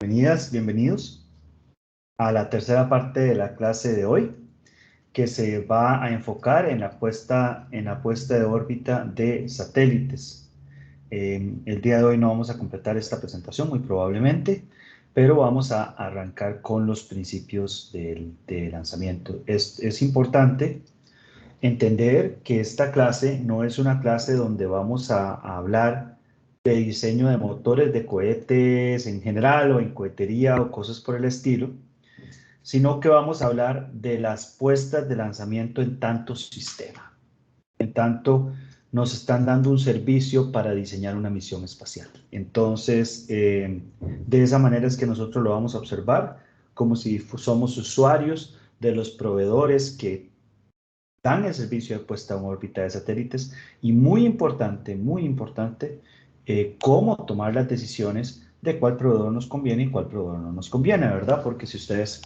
Bienvenidas, bienvenidos a la tercera parte de la clase de hoy, que se va a enfocar en la puesta de órbita de satélites. El día de hoy no vamos a completar esta presentación, muy probablemente, pero vamos a arrancar con los principios de lanzamiento. Es importante entender que esta clase no es una clase donde vamos a hablar de diseño de motores de cohetes en general o en cohetería o cosas por el estilo, sino que vamos a hablar de las puestas de lanzamiento en tanto sistema, en tanto nos están dando un servicio para diseñar una misión espacial. Entonces, de esa manera es que nosotros lo vamos a observar como si somos usuarios de los proveedores que dan el servicio de puesta en órbita de satélites y muy importante, cómo tomar las decisiones de cuál proveedor nos conviene y cuál proveedor no nos conviene, ¿verdad? Porque si ustedes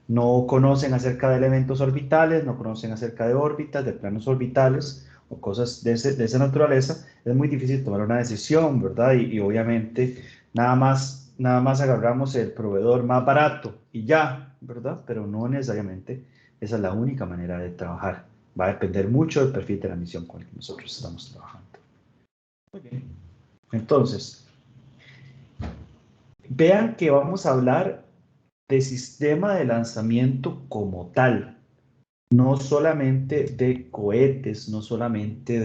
no conocen acerca de elementos orbitales, no conocen acerca de órbitas, de planos orbitales o cosas de esa naturaleza, es muy difícil tomar una decisión, ¿verdad? Y obviamente nada más agarramos el proveedor más barato y ya, ¿verdad? Pero no necesariamente esa es la única manera de trabajar. Va a depender mucho del perfil de la misión con el que nosotros estamos trabajando. Muy bien. Entonces, vean que vamos a hablar de sistema de lanzamiento como tal, no solamente de cohetes, no solamente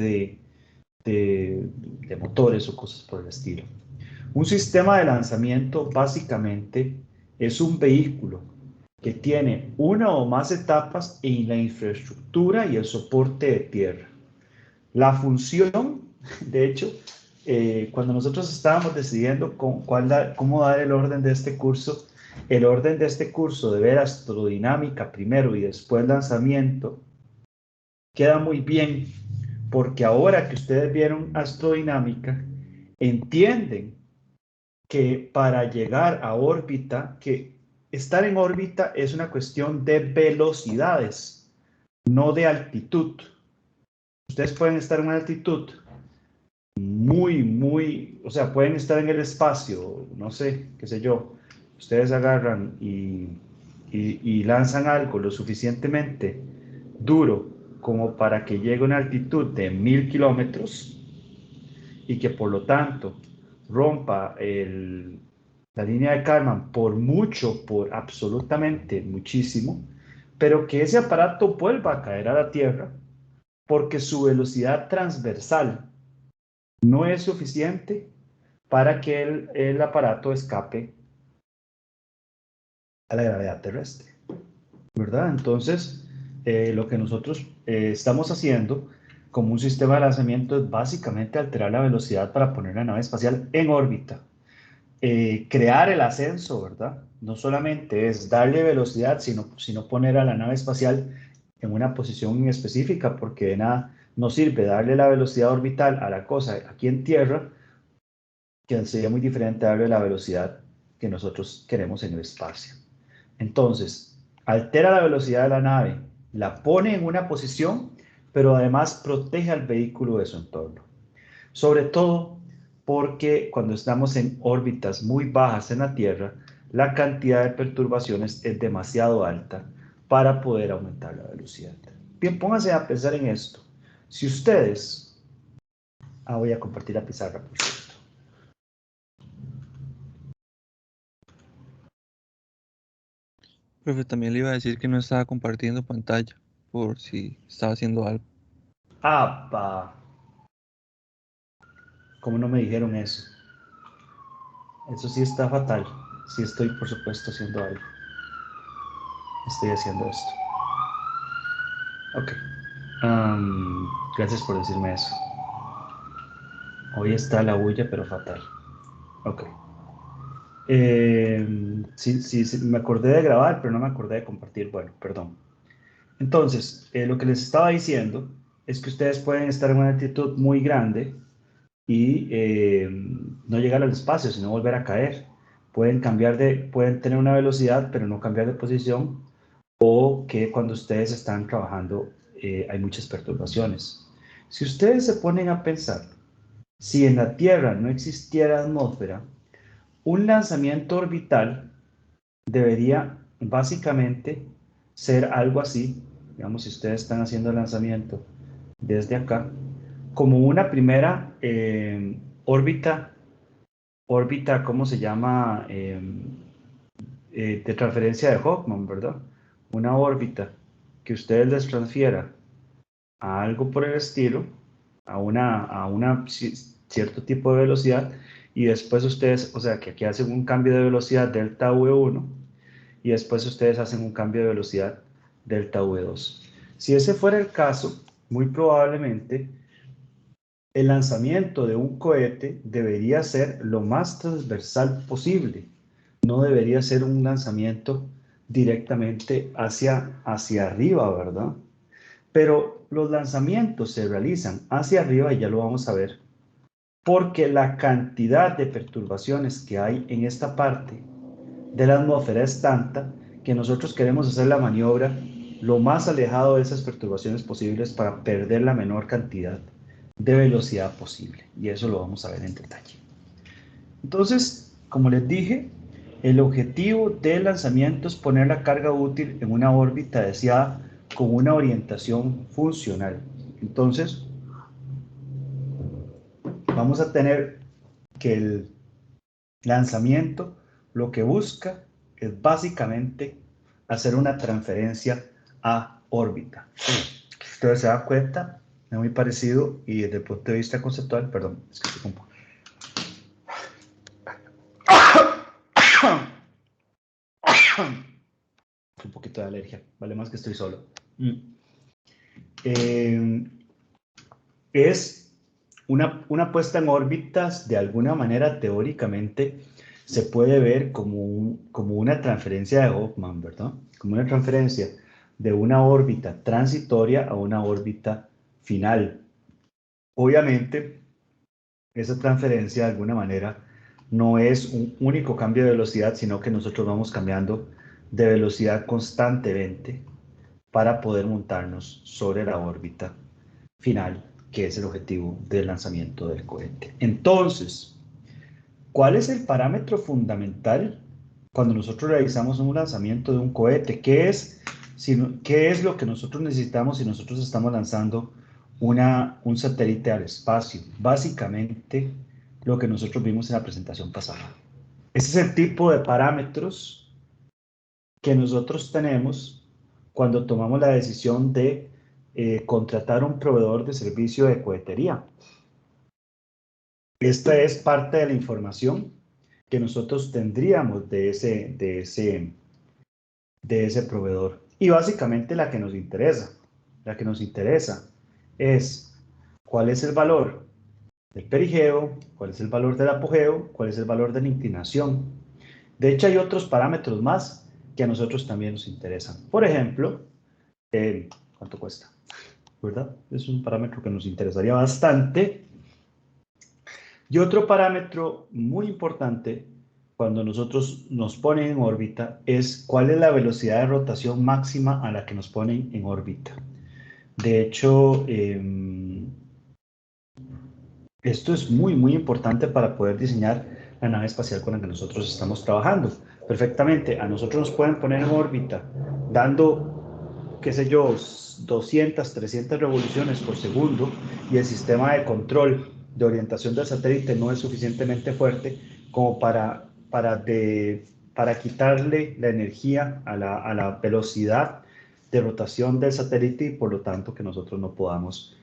de motores o cosas por el estilo. Un sistema de lanzamiento básicamente es un vehículo que tiene una o más etapas en la infraestructura y el soporte de tierra. La función, de hecho, cuando nosotros estábamos decidiendo cómo dar el orden de este curso, el orden de este curso de ver astrodinámica primero y después lanzamiento, queda muy bien, porque ahora que ustedes vieron astrodinámica, entienden que para llegar a órbita, que estar en órbita es una cuestión de velocidades, no de altitud. Ustedes pueden estar en una altitud o sea, pueden estar en el espacio, no sé, qué sé yo, ustedes agarran y lanzan algo lo suficientemente duro como para que llegue a una altitud de 1000 kilómetros y que por lo tanto rompa la línea de Kármán por mucho, por absolutamente muchísimo, pero que ese aparato vuelva a caer a la Tierra porque su velocidad transversal no es suficiente para que el aparato escape a la gravedad terrestre, ¿verdad? Entonces, lo que nosotros estamos haciendo como un sistema de lanzamiento es básicamente alterar la velocidad para poner la nave espacial en órbita. Crear el ascenso, ¿verdad? No solamente es darle velocidad, sino poner a la nave espacial en una posición específica, porque de nada nos sirve darle la velocidad orbital a la cosa aquí en Tierra, que sería muy diferente a darle la velocidad que nosotros queremos en el espacio. Entonces, altera la velocidad de la nave, la pone en una posición, pero además protege al vehículo de su entorno. Sobre todo porque cuando estamos en órbitas muy bajas en la Tierra, la cantidad de perturbaciones es demasiado alta para poder aumentar la velocidad. Bien, pónganse a pensar en esto. Si ustedes... voy a compartir la pizarra, por cierto. Profe, también le iba a decir que no estaba compartiendo pantalla por si estaba haciendo algo. ¡Apa! ¿Cómo no me dijeron eso? Eso sí está fatal. Sí estoy, por supuesto, haciendo algo. Estoy haciendo esto. Ok. Gracias por decirme eso. Hoy está la bulla, pero fatal. Ok. Sí, me acordé de grabar, pero no me acordé de compartir. Bueno, perdón. Entonces, lo que les estaba diciendo es que ustedes pueden estar en una altitud muy grande y no llegar al espacio, sino volver a caer. Pueden tener una velocidad, pero no cambiar de posición, o que cuando ustedes están trabajando hay muchas perturbaciones. Si ustedes se ponen a pensar, si en la Tierra no existiera atmósfera, Un lanzamiento orbital debería básicamente ser algo así, digamos, si ustedes están haciendo el lanzamiento desde acá, como una primera órbita, ¿cómo se llama? De transferencia de Hawkman, ¿verdad? Una órbita que ustedes les transfiera a algo por el estilo, a una cierto tipo de velocidad, y después ustedes, o sea, que aquí hacen un cambio de velocidad delta V1, y después ustedes hacen un cambio de velocidad delta V2. Si ese fuera el caso, muy probablemente el lanzamiento de un cohete debería ser lo más transversal posible. No debería ser un lanzamiento directamente hacia arriba, ¿verdad? Pero los lanzamientos se realizan hacia arriba y ya lo vamos a ver, porque la cantidad de perturbaciones que hay en esta parte de la atmósfera es tanta que nosotros queremos hacer la maniobra lo más alejado de esas perturbaciones posibles para perder la menor cantidad de velocidad posible. Y eso lo vamos a ver en detalle. Entonces, como les dije, el objetivo del lanzamiento es poner la carga útil en una órbita deseada con una orientación funcional. Entonces, vamos a tener que el lanzamiento lo que busca es básicamente hacer una transferencia a órbita. Ustedes se dan cuenta, es muy parecido y desde el punto de vista conceptual, perdón, es que estoy un poquito de alergia, vale más que estoy solo. Es una puesta en órbitas, de alguna manera teóricamente se puede ver como una transferencia de Hawkman, ¿verdad? Como una transferencia de una órbita transitoria a una órbita final. Obviamente, esa transferencia de alguna manera no es un único cambio de velocidad, sino que nosotros vamos cambiando de velocidad constantemente para poder montarnos sobre la órbita final, que es el objetivo del lanzamiento del cohete. Entonces, ¿cuál es el parámetro fundamental cuando nosotros realizamos un lanzamiento de un cohete? ¿Qué es lo que nosotros necesitamos si nosotros estamos lanzando un satélite al espacio? Básicamente, lo que nosotros vimos en la presentación pasada. Ese es el tipo de parámetros que nosotros tenemos cuando tomamos la decisión de contratar un proveedor de servicio de cohetería. Esta es parte de la información que nosotros tendríamos de ese proveedor. Y básicamente la que nos interesa es cuál es el valor del perigeo, cuál es el valor del apogeo, cuál es el valor de la inclinación. De hecho, hay otros parámetros más que a nosotros también nos interesan. Por ejemplo, ¿cuánto cuesta? ¿Verdad? Es un parámetro que nos interesaría bastante. Y otro parámetro muy importante cuando nosotros nos ponen en órbita es cuál es la velocidad de rotación máxima a la que nos ponen en órbita. De hecho, esto es muy importante para poder diseñar la nave espacial con la que nosotros estamos trabajando. Perfectamente, a nosotros nos pueden poner en órbita dando, qué sé yo, 200, 300 revoluciones por segundo y el sistema de control de orientación del satélite no es suficientemente fuerte como para quitarle la energía a la velocidad de rotación del satélite y por lo tanto que nosotros no podamos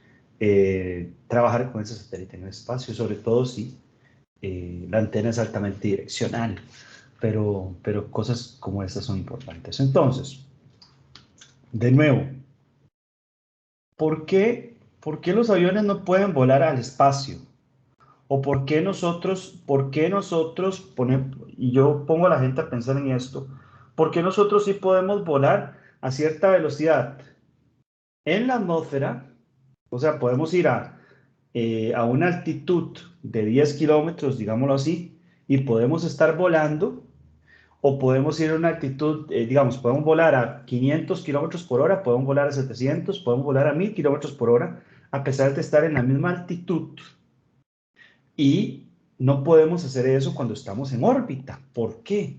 trabajar con ese satélite en el espacio, sobre todo si la antena es altamente direccional, pero cosas como estas son importantes. Entonces, de nuevo, ¿por qué los aviones no pueden volar al espacio? ¿O por qué nosotros ponemos, y yo pongo a la gente a pensar en esto, por qué nosotros sí podemos volar a cierta velocidad en la atmósfera? O sea, podemos ir a una altitud de 10 kilómetros, digámoslo así, y podemos estar volando, o podemos ir a una altitud, digamos, podemos volar a 500 kilómetros por hora, podemos volar a 700, podemos volar a 1000 kilómetros por hora, a pesar de estar en la misma altitud y no podemos hacer eso cuando estamos en órbita. ¿Por qué?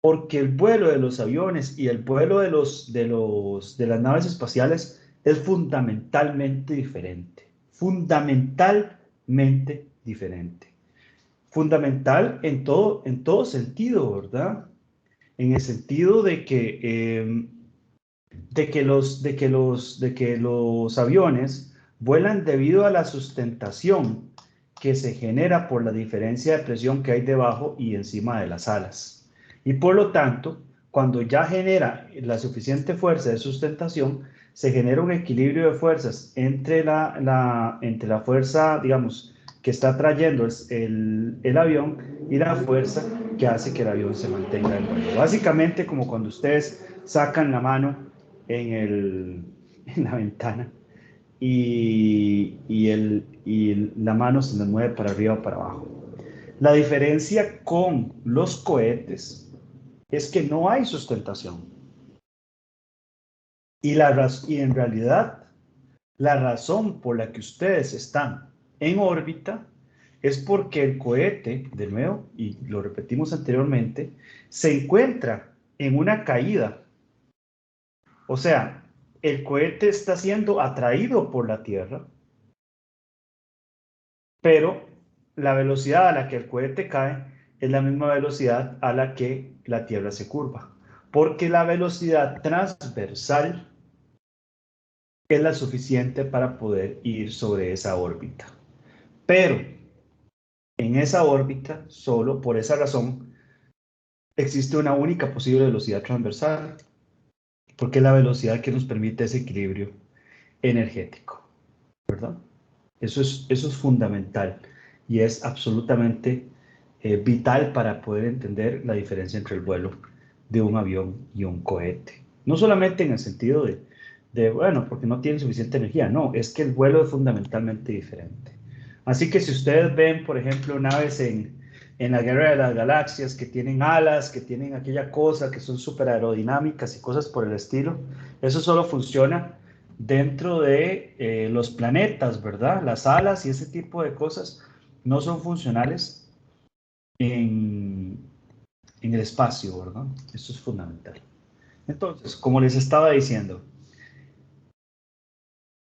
Porque el vuelo de los aviones y el vuelo de las naves espaciales es fundamentalmente diferente. Fundamentalmente diferente. Fundamental en todo sentido, ¿verdad? En el sentido de que los aviones vuelan debido a la sustentación que se genera por la diferencia de presión que hay debajo y encima de las alas. Y por lo tanto, cuando ya genera la suficiente fuerza de sustentación, se genera un equilibrio de fuerzas entre la fuerza, digamos, que está trayendo el avión y la fuerza que hace que el avión se mantenga en vuelo. Básicamente como cuando ustedes sacan la mano en la ventana y la mano se les mueve para arriba o para abajo. La diferencia con los cohetes es que no hay sustentación. Y en realidad, la razón por la que ustedes están en órbita es porque el cohete, de nuevo, y lo repetimos anteriormente, se encuentra en una caída. O sea, el cohete está siendo atraído por la Tierra, pero la velocidad a la que el cohete cae es la misma velocidad a la que la Tierra se curva, porque la velocidad transversal es la suficiente para poder ir sobre esa órbita. Pero en esa órbita, solo por esa razón, existe una única posible velocidad transversal, porque es la velocidad que nos permite ese equilibrio energético, ¿verdad? Eso es fundamental y es absolutamente vital para poder entender la diferencia entre el vuelo de un avión y un cohete. No solamente en el sentido bueno, porque no tiene suficiente energía, no, es que el vuelo es fundamentalmente diferente. Así que si ustedes ven, por ejemplo, naves en la Guerra de las Galaxias que tienen alas, que tienen aquella cosa, que son súper aerodinámicas y cosas por el estilo, eso solo funciona dentro de los planetas, ¿verdad? Las alas y ese tipo de cosas no son funcionales en, en el espacio, ¿verdad? Eso es fundamental. Entonces, como les estaba diciendo,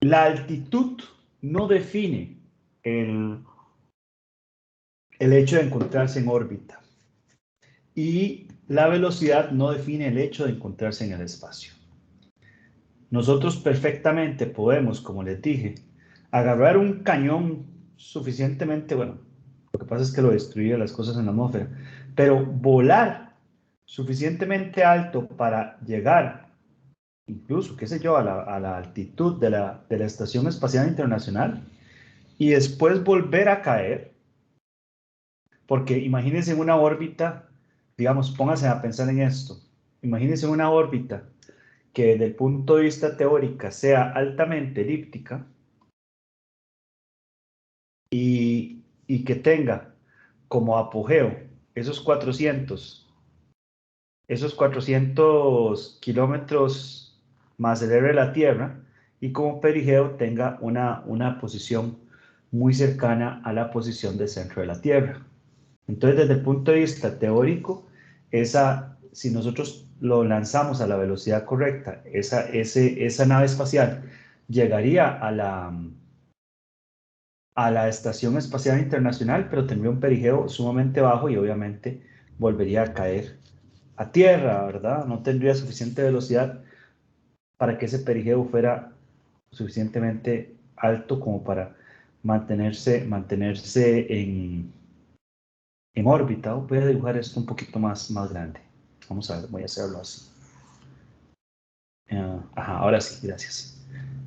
la altitud no define el, el hecho de encontrarse en órbita y la velocidad no define el hecho de encontrarse en el espacio. Nosotros perfectamente podemos, como les dije, agarrar un cañón suficientemente, bueno, lo que pasa es que lo destruye las cosas en la atmósfera, pero volar suficientemente alto para llegar, incluso, qué sé yo, a la altitud de la Estación Espacial Internacional y después volver a caer, porque imagínense en una órbita, digamos, pónganse a pensar en esto, imagínense una órbita que desde el punto de vista teórico sea altamente elíptica y que tenga como apogeo esos 400 kilómetros más el R de la Tierra y como perigeo tenga una posición muy cercana a la posición del centro de la Tierra. Entonces, desde el punto de vista teórico, si nosotros lo lanzamos a la velocidad correcta, esa nave espacial llegaría a la Estación Espacial Internacional, pero tendría un perigeo sumamente bajo y obviamente volvería a caer a tierra, ¿verdad? No tendría suficiente velocidad para que ese perigeo fuera suficientemente alto como para mantenerse en órbita. Voy a dibujar esto un poquito más grande. Vamos a ver, voy a hacerlo así. Ajá, ahora sí, gracias.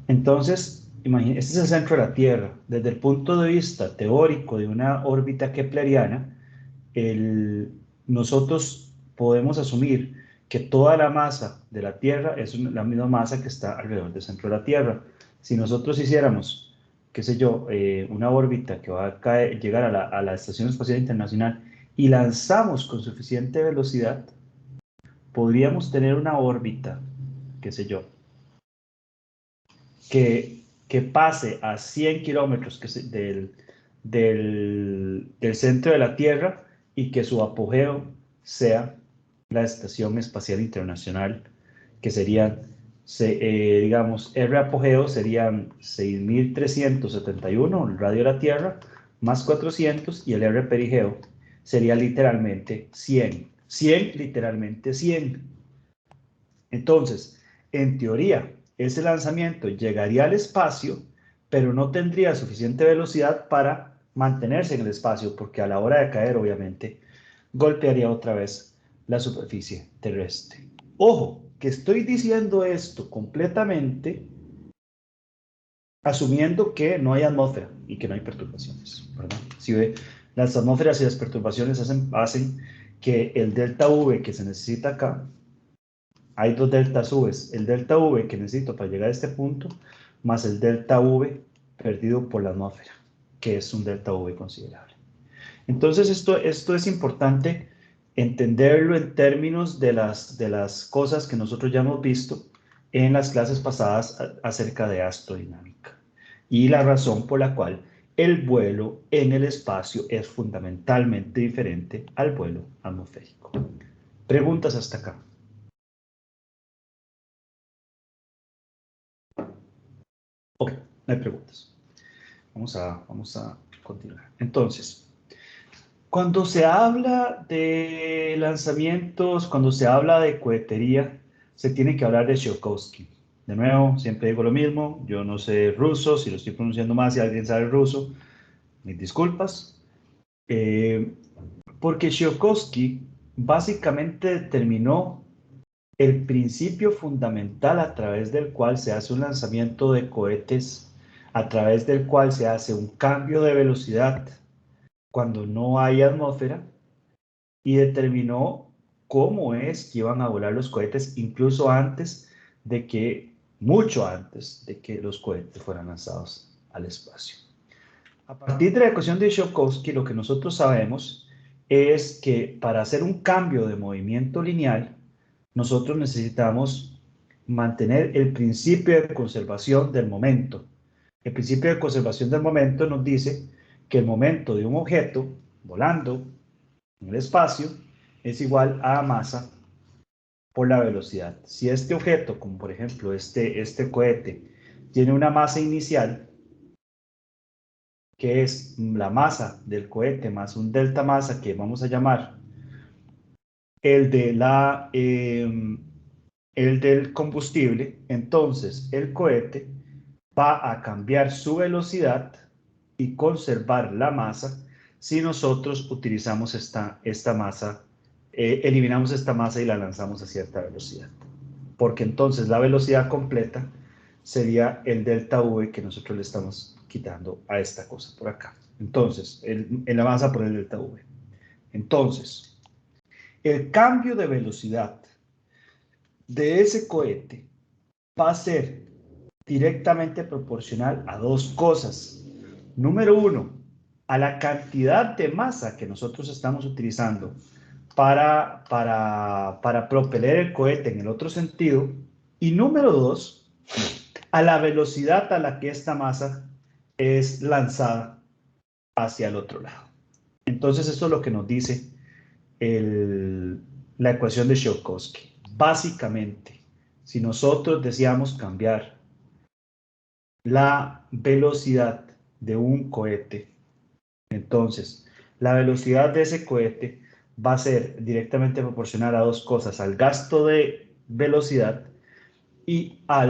Entonces, este es el centro de la Tierra. Desde el punto de vista teórico de una órbita kepleriana, nosotros podemos asumir que toda la masa de la Tierra es la misma masa que está alrededor del centro de la Tierra. Si nosotros hiciéramos, qué sé yo, una órbita que va a llegar a la Estación Espacial Internacional y lanzamos con suficiente velocidad, podríamos tener una órbita, qué sé yo, que pase a 100 kilómetros del centro de la Tierra y que su apogeo sea la Estación Espacial Internacional, que serían, digamos, R apogeo serían 6.371, el radio de la Tierra, más 400, y el R perigeo sería literalmente 100. 100, literalmente 100. Entonces, en teoría, ese lanzamiento llegaría al espacio, pero no tendría suficiente velocidad para mantenerse en el espacio, porque a la hora de caer, obviamente, golpearía otra vez la superficie terrestre. Ojo, que estoy diciendo esto completamente asumiendo que no hay atmósfera y que no hay perturbaciones, ¿verdad? Si ve, las atmósferas y las perturbaciones hacen que el delta V que se necesita acá, hay dos deltas V, el delta V que necesito para llegar a este punto, más el delta V perdido por la atmósfera, que es un delta V considerable. Entonces esto es importante entenderlo en términos de las cosas que nosotros ya hemos visto en las clases pasadas acerca de astrodinámica y la razón por la cual el vuelo en el espacio es fundamentalmente diferente al vuelo atmosférico. ¿Preguntas hasta acá? Ok, no hay preguntas. Vamos a continuar. Entonces, cuando se habla de lanzamientos, cuando se habla de cohetería, se tiene que hablar de Tsiolkovsky. De nuevo, siempre digo lo mismo, yo no sé ruso, si lo estoy pronunciando mal, si alguien sabe ruso, mis disculpas. Porque Tsiolkovsky básicamente determinó el principio fundamental a través del cual se hace un lanzamiento de cohetes, a través del cual se hace un cambio de velocidad cuando no hay atmósfera, y determinó cómo es que iban a volar los cohetes, incluso antes de que, mucho antes de que los cohetes fueran lanzados al espacio. A partir de la ecuación de Tsiolkovsky, lo que nosotros sabemos es que para hacer un cambio de movimiento lineal, nosotros necesitamos mantener el principio de conservación del momento. El principio de conservación del momento nos dice que el momento de un objeto volando en el espacio es igual a masa por la velocidad. Si este objeto, como por ejemplo este cohete, tiene una masa inicial, que es la masa del cohete más un delta masa que vamos a llamar el del combustible, entonces el cohete va a cambiar su velocidad y conservar la masa si nosotros utilizamos esta masa, eliminamos esta masa y la lanzamos a cierta velocidad. Porque entonces la velocidad completa sería el delta V que nosotros le estamos quitando a esta cosa por acá. Entonces, en la masa por el delta V. Entonces, el cambio de velocidad de ese cohete va a ser directamente proporcional a dos cosas. Número uno, a la cantidad de masa que nosotros estamos utilizando para propeler el cohete en el otro sentido. Y número dos, a la velocidad a la que esta masa es lanzada hacia el otro lado. Entonces, esto es lo que nos dice la ecuación de Tsiolkovsky. Básicamente, si nosotros deseamos cambiar la velocidad de un cohete, entonces la velocidad de ese cohete va a ser directamente proporcional a dos cosas: al gasto de velocidad y a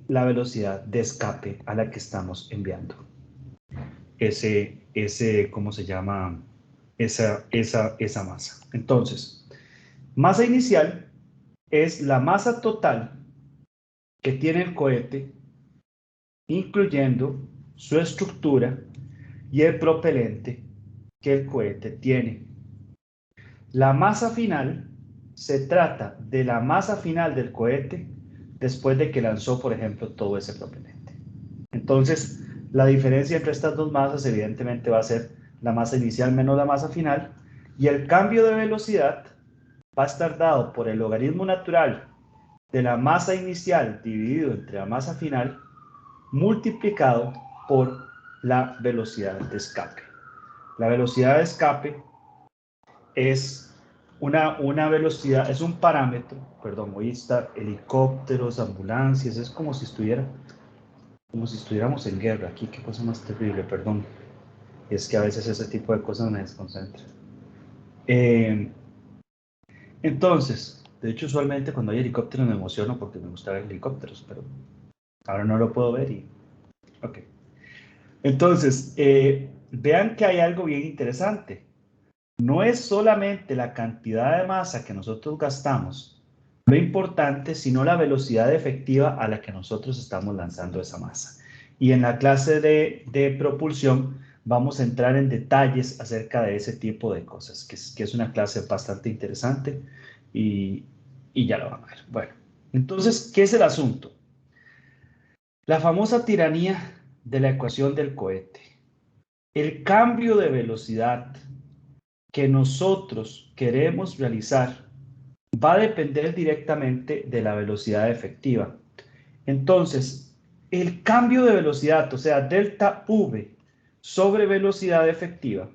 la velocidad de escape a la que estamos enviando ¿cómo se llama? Esa masa. Entonces, masa inicial es la masa total que tiene el cohete, incluyendo su estructura y el propelente que el cohete tiene. La masa final se trata de la masa final del cohete después de que lanzó, por ejemplo, todo ese propelente. Entonces, la diferencia entre estas dos masas evidentemente va a ser la masa inicial menos la masa final, y el cambio de velocidad va a estar dado por el logaritmo natural de la masa inicial dividido entre la masa final multiplicado por la velocidad de escape. La velocidad de escape es una velocidad, es un parámetro, perdón, hoy está helicópteros, ambulancias, es como si estuviéramos en guerra aquí, qué cosa más terrible, perdón. Es que a veces ese tipo de cosas me desconcentran. Entonces, de hecho, usualmente cuando hay helicópteros me emociono porque me gusta ver helicópteros, pero ahora no lo puedo ver y... Ok. Entonces, vean que hay algo bien interesante. No es solamente la cantidad de masa que nosotros gastamos lo importante, sino la velocidad efectiva a la que nosotros estamos lanzando esa masa. Y en la clase de propulsión vamos a entrar en detalles acerca de ese tipo de cosas, que es una clase bastante interesante y ya lo van a ver. Bueno, entonces, ¿qué es el asunto? La famosa tiranía de la ecuación del cohete. El cambio de velocidad que nosotros queremos realizar va a depender directamente de la velocidad efectiva. Entonces, el cambio de velocidad, o sea, delta V sobre velocidad efectiva,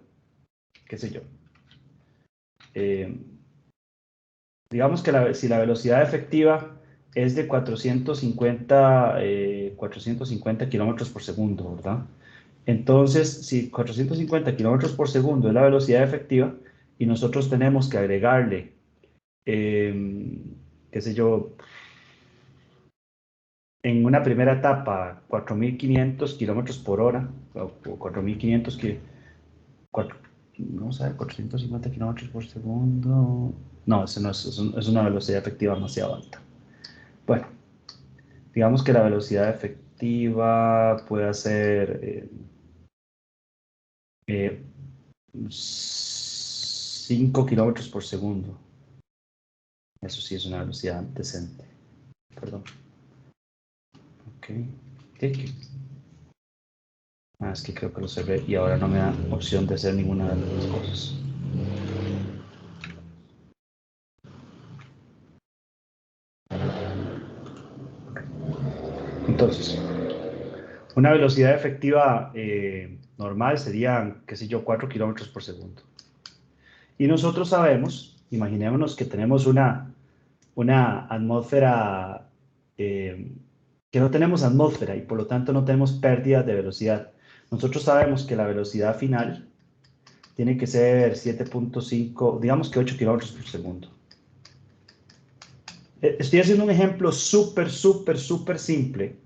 qué sé yo, eh, digamos que si la velocidad efectiva es de 450 kilómetros por segundo, ¿verdad? Entonces, si 450 kilómetros por segundo es la velocidad efectiva y nosotros tenemos que agregarle, qué sé yo, en una primera etapa 4.500 kilómetros por hora, o 4.500 no sé, 450 kilómetros por segundo. No, eso no es una velocidad efectiva demasiado alta. Bueno, digamos que la velocidad efectiva puede ser 5 kilómetros por segundo. Eso sí es una velocidad decente. Perdón. Ok. Es que creo que lo cerré y ahora no me da opción de hacer ninguna de las dos cosas. Entonces, una velocidad efectiva normal sería, qué sé yo, 4 kilómetros por segundo. Y nosotros sabemos, imaginémonos que tenemos una atmósfera, que no tenemos atmósfera y por lo tanto no tenemos pérdidas de velocidad. Nosotros sabemos que la velocidad final tiene que ser 7.5, digamos que 8 kilómetros por segundo. Estoy haciendo un ejemplo súper simple,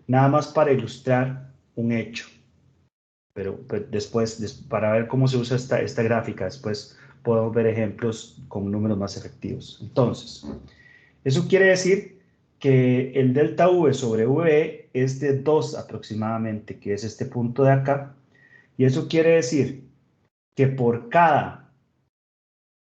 nada más para ilustrar un hecho. Pero después, para ver cómo se usa esta gráfica, después podemos ver ejemplos con números más efectivos. Entonces, eso quiere decir que el delta V sobre V es de 2 aproximadamente, que es este punto de acá. Y eso quiere decir que por cada,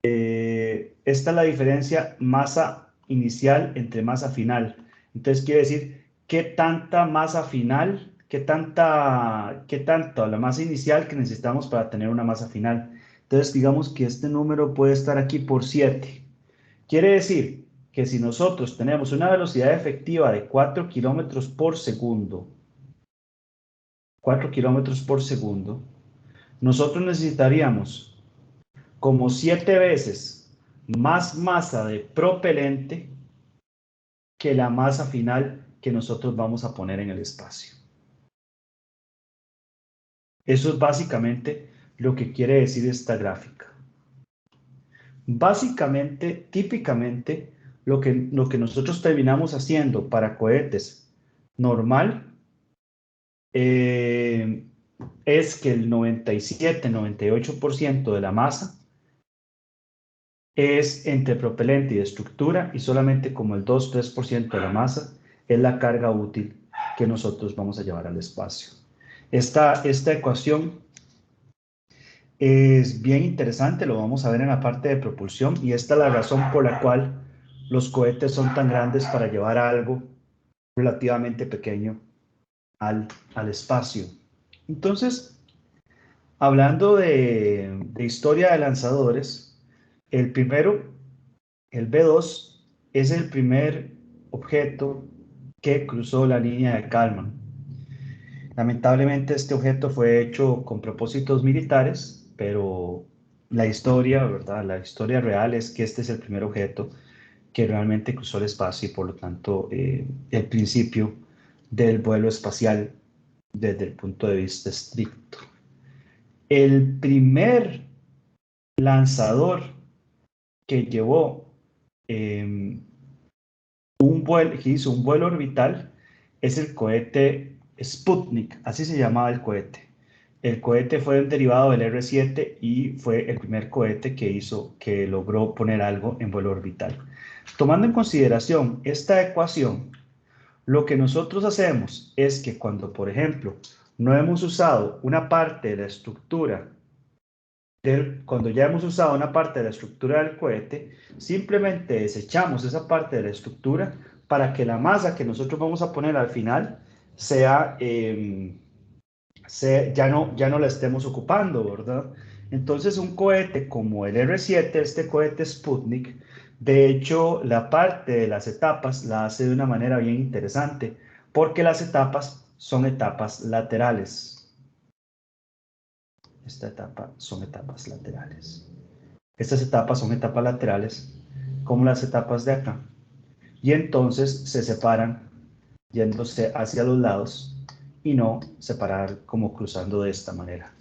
esta es la diferencia masa inicial entre masa final. Entonces quiere decir qué tanta masa final, qué tanta la masa inicial que necesitamos para tener una masa final. Entonces digamos que este número puede estar aquí por 7. Quiere decir que si nosotros tenemos una velocidad efectiva de 4 kilómetros por segundo, 4 kilómetros por segundo, nosotros necesitaríamos como 7 veces más masa de propelente que la masa final que nosotros vamos a poner en el espacio. Eso es básicamente lo que quiere decir esta gráfica. Básicamente, típicamente, lo que nosotros terminamos haciendo para cohetes normal es que el 97-98% de la masa es entre propelente y estructura y solamente como el 2-3% de la masa es la carga útil que nosotros vamos a llevar al espacio. Esta ecuación es bien interesante, lo vamos a ver en la parte de propulsión y esta es la razón por la cual los cohetes son tan grandes para llevar algo relativamente pequeño al espacio. Entonces, hablando de historia de lanzadores, el primero, el B-2, es el primer objeto que cruzó la línea de Kálmán. Lamentablemente este objeto fue hecho con propósitos militares, pero la historia, ¿verdad? La historia real es que este es el primer objeto que realmente cruzó el espacio y por lo tanto el principio del vuelo espacial desde el punto de vista estricto. El primer lanzador que llevó que hizo un vuelo orbital es el cohete Sputnik, así se llamaba el cohete. El cohete fue un derivado del R-7 y fue el primer cohete que logró poner algo en vuelo orbital. Tomando en consideración esta ecuación, lo que nosotros hacemos es que cuando, por ejemplo, no hemos usado una parte de la estructura cuando ya hemos usado una parte de la estructura del cohete, simplemente desechamos esa parte de la estructura para que la masa que nosotros vamos a poner al final ya no la estemos ocupando, ¿verdad? Entonces un cohete como el R-7, este cohete Sputnik, de hecho la parte de las etapas la hace de una manera bien interesante, porque las etapas son etapas laterales. Esta etapa son etapas laterales. Estas etapas son etapas laterales, como las etapas de acá, y entonces se separan yéndose hacia los lados y no separar como cruzando de esta manera.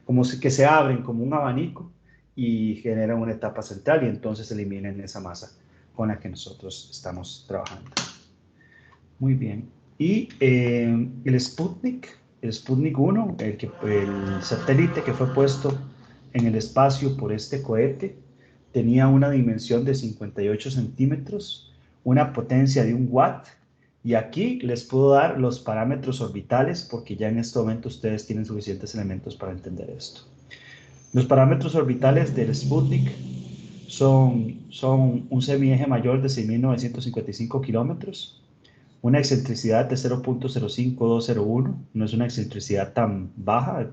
Como que se abren como un abanico y generan una etapa central y entonces eliminan esa masa con la que nosotros estamos trabajando. Muy bien. Y el Sputnik 1, el satélite que fue puesto en el espacio por este cohete, tenía una dimensión de 58 centímetros, una potencia de 1 watt, y aquí les puedo dar los parámetros orbitales porque ya en este momento ustedes tienen suficientes elementos para entender esto. Los parámetros orbitales del Sputnik son un semieje mayor de 6.955 kilómetros, una excentricidad de 0.05201, no es una excentricidad tan baja.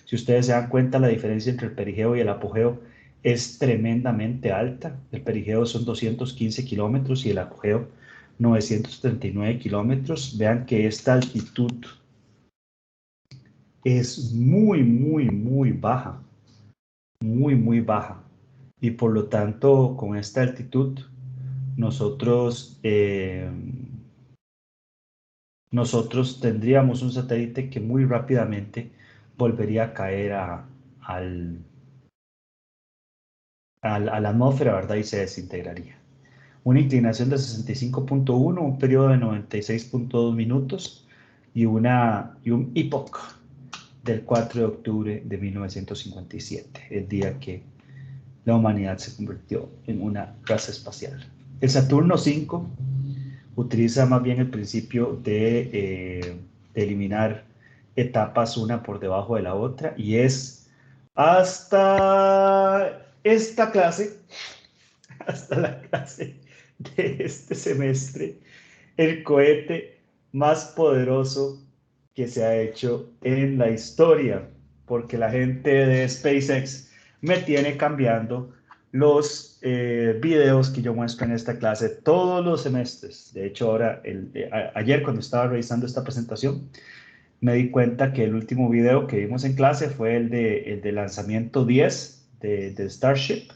Si ustedes se dan cuenta, la diferencia entre el perigeo y el apogeo es tremendamente alta. El perigeo son 215 kilómetros y el apogeo 939 kilómetros. Vean que esta altitud es muy baja, muy baja. Y por lo tanto, con esta altitud, nosotros tendríamos un satélite que muy rápidamente volvería a caer a la atmósfera, ¿verdad? Y se desintegraría. Una inclinación de 65.1, un periodo de 96.2 minutos y un epoch del 4 de octubre de 1957, el día que la humanidad se convirtió en una raza espacial. El Saturno 5 utiliza más bien el principio de eliminar etapas una por debajo de la otra y es hasta esta clase, hasta la clase de este semestre, el cohete más poderoso que se ha hecho en la historia, porque la gente de SpaceX me tiene cambiando los videos que yo muestro en esta clase todos los semestres. De hecho, ahora, ayer cuando estaba revisando esta presentación, me di cuenta que el último video que vimos en clase fue el de lanzamiento 10 de Starship,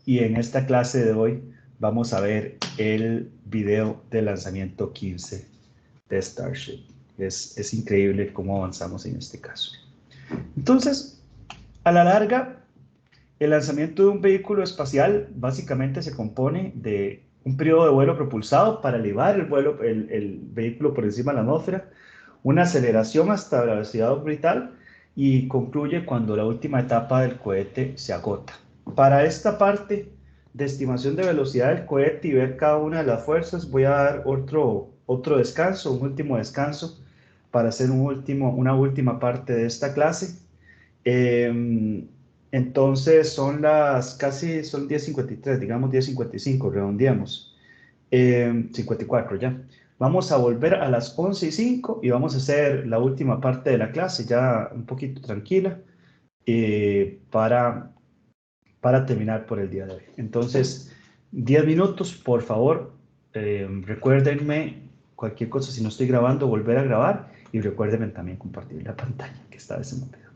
y en esta clase de hoy vamos a ver el video de lanzamiento 15 de Starship. Es increíble cómo avanzamos en este caso. Entonces, a la larga, el lanzamiento de un vehículo espacial básicamente se compone de un periodo de vuelo propulsado para elevar el vehículo por encima de la atmósfera, una aceleración hasta la velocidad orbital y concluye cuando la última etapa del cohete se agota. Para esta parte de estimación de velocidad del cohete y ver cada una de las fuerzas, voy a dar otro descanso, un último descanso para hacer una última parte de esta clase. Entonces son 10:53, digamos 10:55, redondeamos. 54 ya. Vamos a volver a las 11:05 y vamos a hacer la última parte de la clase ya un poquito tranquila para terminar por el día de hoy. Entonces, 10 minutos, por favor, recuérdenme cualquier cosa, si no estoy grabando, volver a grabar Y recuerden también compartir la pantalla, que esta vez se me olvidó.